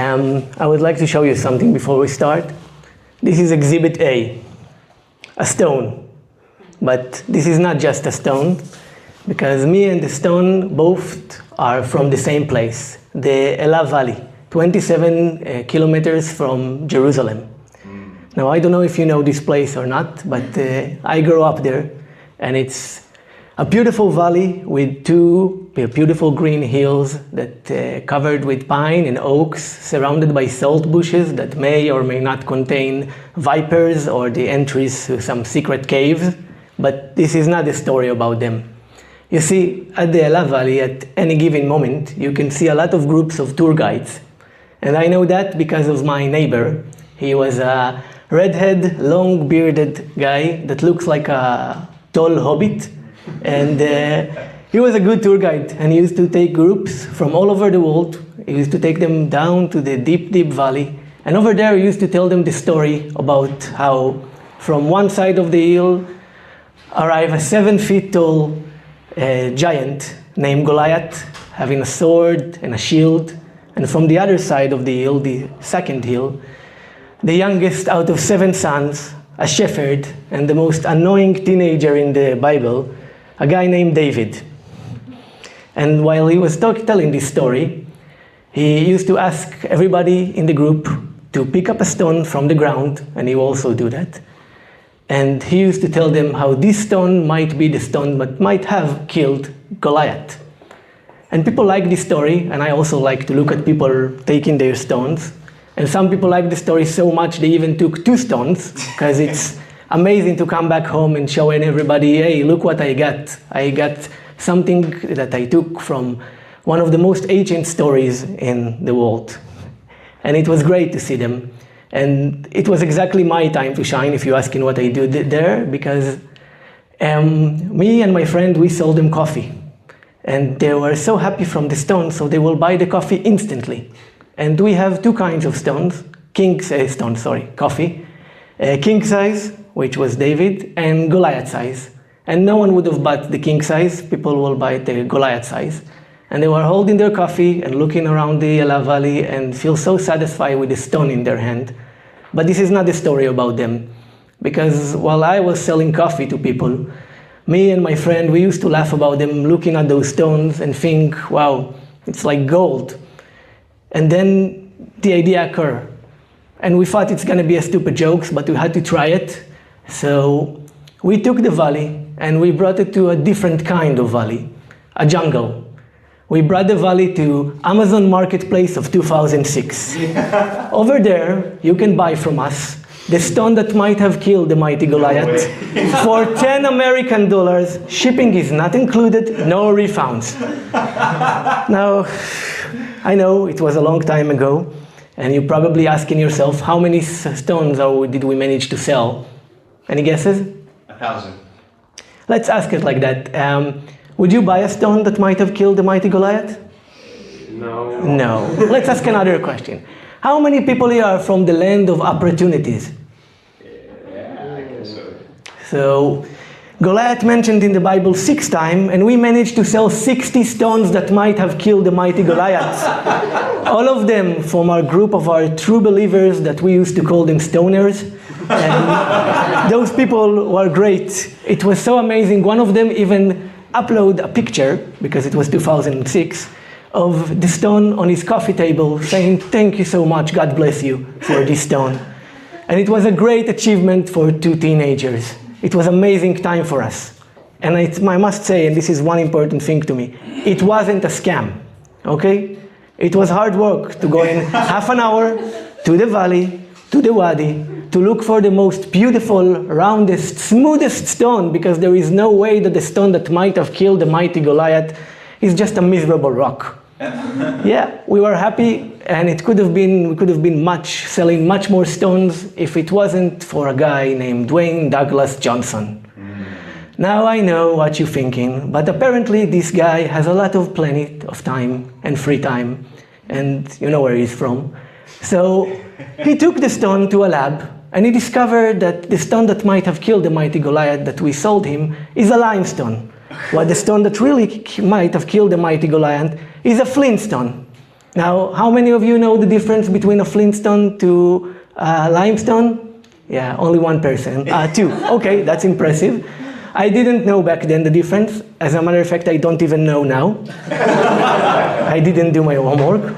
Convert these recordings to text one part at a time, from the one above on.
I would like to show you something before we start. This is Exhibit A stone. But this is not just a stone, because me and the stone both are from the same place, the Ela Valley, 27 kilometers from Jerusalem. Now, I don't know if you know this place or not, but I grew up there, and it's a beautiful valley with two beautiful green hills that covered with pine and oaks, surrounded by salt bushes that may or may not contain vipers or the entries to some secret caves, but this is not a story about them. You see, at the Ela Valley, at any given moment, you can see a lot of groups of tour guides, and I know that because of my neighbor. He was a redhead, long-bearded guy that looks like a tall hobbit, and he was a good tour guide, and he used to take groups from all over the world. He used to take them down to the deep, deep valley, and over there he used to tell them the story about how from one side of the hill arrived a 7 feet tall giant named Goliath, having a sword and a shield, and from the other side of the hill, the second hill, the youngest out of 7 sons, a shepherd, and the most annoying teenager in the Bible, a guy named David. And while he was telling this story, he used to ask everybody in the group to pick up a stone from the ground, and he will also do that. And he used to tell them how this stone might be the stone that might have killed Goliath. And people like this story, and I also like to look at people taking their stones. And some people like the story so much they even took 2 stones, because it's amazing to come back home and show everybody, hey, look what I got. I got something that I took from one of the most ancient stories in the world. And it was great to see them. And it was exactly my time to shine, if you're asking what I do there, because me and my friend, we sold them coffee. And they were so happy from the stone, so they will buy the coffee instantly. And we have 2 kinds of stones, coffee. King size, which was David, and Goliath size. And no one would have bought the king size, people will buy the Goliath size. And they were holding their coffee and looking around the Ela Valley and feel so satisfied with the stone in their hand. But this is not a story about them. Because while I was selling coffee to people, me and my friend, we used to laugh about them looking at those stones and think, wow, it's like gold. And then the idea occurred. And we thought it's going to be a stupid joke, but we had to try it. So we took the valley and we brought it to a different kind of valley, a jungle. We brought the valley to Amazon Marketplace of 2006. Over there, you can buy from us the stone that might have killed the mighty Goliath for $10 American. Shipping is not included, no refunds. Now, I know it was a long time ago, and you're probably asking yourself, how many stones did we manage to sell? Any guesses? 1,000. Let's ask it like that. Would you buy a stone that might have killed the mighty Goliath? No. No. Let's ask another question. How many people here are from the land of opportunities? Yeah, I guess so. So, Goliath mentioned in the Bible 6 times, and we managed to sell 60 stones that might have killed the mighty Goliath. All of them from our group of our true believers that we used to call them stoners. And those people were great. It was so amazing. One of them even uploaded a picture, because it was 2006, of the stone on his coffee table saying, thank you so much, God bless you for this stone. And it was a great achievement for 2 teenagers. It was an amazing time for us. And I must say, and this is one important thing to me, it wasn't a scam, okay? It was hard work to go in half an hour to the valley, to the wadi, to look for the most beautiful, roundest, smoothest stone, because there is no way that the stone that might have killed the mighty Goliath is just a miserable rock. Yeah, we were happy, and we could have been selling much more stones if it wasn't for a guy named Dwayne Douglas Johnson. Now I know what you're thinking, but apparently this guy has a lot of plenty of time and free time, and you know where he's from. So he took the stone to a lab, and he discovered that the stone that might have killed the mighty Goliath that we sold him is a limestone. While the stone that really might have killed the mighty Goliath is a flintstone. Now, how many of you know the difference between a flintstone to limestone? Yeah, only one person. Two. Okay, that's impressive. I didn't know back then the difference. As a matter of fact, I don't even know now. I didn't do my homework.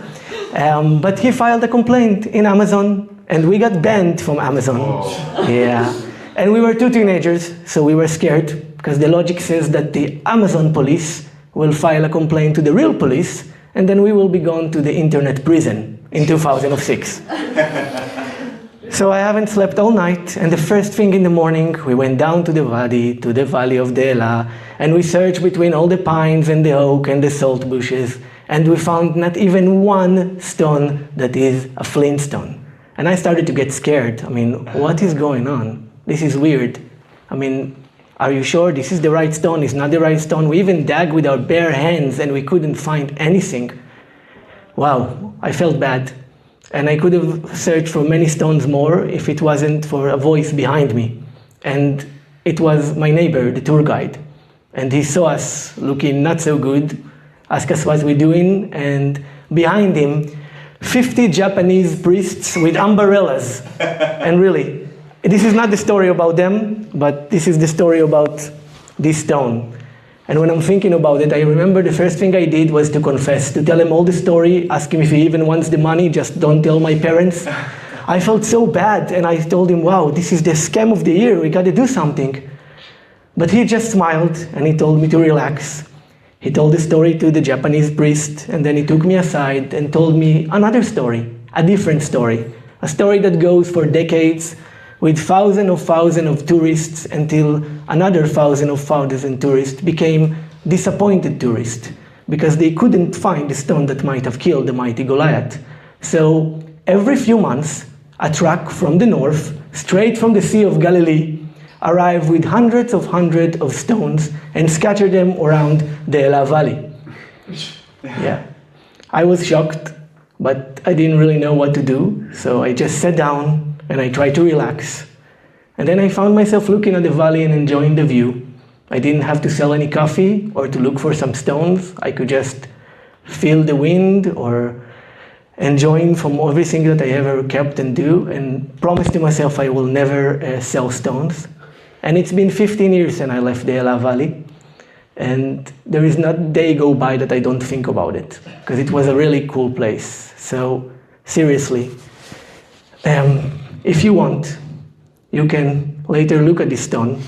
But he filed a complaint in Amazon, and we got banned from Amazon. Whoa. Yeah. And we were two teenagers, so we were scared, because the logic says that the Amazon police will file a complaint to the real police, and then we will be gone to the internet prison in 2006. So I haven't slept all night, and the first thing in the morning, we went down to the valley of the Ela, and we searched between all the pines and the oak and the salt bushes, and we found not even one stone that is a flintstone. And I started to get scared. I mean, what is going on? This is weird. I mean, are you sure this is the right stone? It's not the right stone? We even dug with our bare hands and we couldn't find anything. Wow, I felt bad. And I could have searched for many stones more if it wasn't for a voice behind me. And it was my neighbor, the tour guide. And he saw us looking not so good, asked us what we're doing, and behind him, 50 Japanese priests with umbrellas. And really, this is not the story about them, but this is the story about this stone. And when I'm thinking about it, I remember the first thing I did was to confess, to tell him all the story, ask him if he even wants the money, just don't tell my parents. I felt so bad, and I told him, wow, this is the scam of the year, we gotta do something. But he just smiled, and he told me to relax. He told the story to the Japanese priest, and then he took me aside and told me another story, a different story, a story that goes for decades, with thousands of tourists, until another thousands of tourists became disappointed tourists because they couldn't find the stone that might have killed the mighty Goliath. So every few months, a truck from the north, straight from the Sea of Galilee, arrived with hundreds of stones and scattered them around the Ela Valley. Yeah, I was shocked, but I didn't really know what to do, so I just sat down and I tried to relax. And then I found myself looking at the valley and enjoying the view. I didn't have to sell any coffee or to look for some stones. I could just feel the wind or enjoying from everything that I ever kept and do, and promise to myself I will never sell stones. And it's been 15 years since I left the Ela Valley. And there is not a day go by that I don't think about it, because it was a really cool place. So seriously, if you want, you can later look at this stone.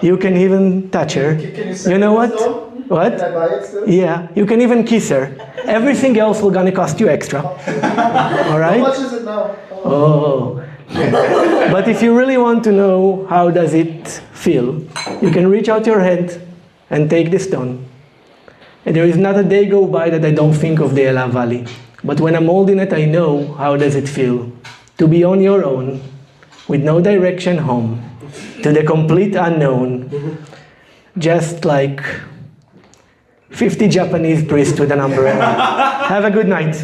You can even touch her. You know what? What? Can I buy it still? Yeah, you can even kiss her. Everything else will gonna cost you extra. All right? How much is it now? Oh. But if you really want to know how does it feel, you can reach out your hand and take the stone. And there is not a day go by that I don't think of the Ela Valley. But when I'm holding it, I know how does it feel to be on your own, with no direction home, to the complete unknown, just like 50 Japanese priests with an umbrella. Have a good night.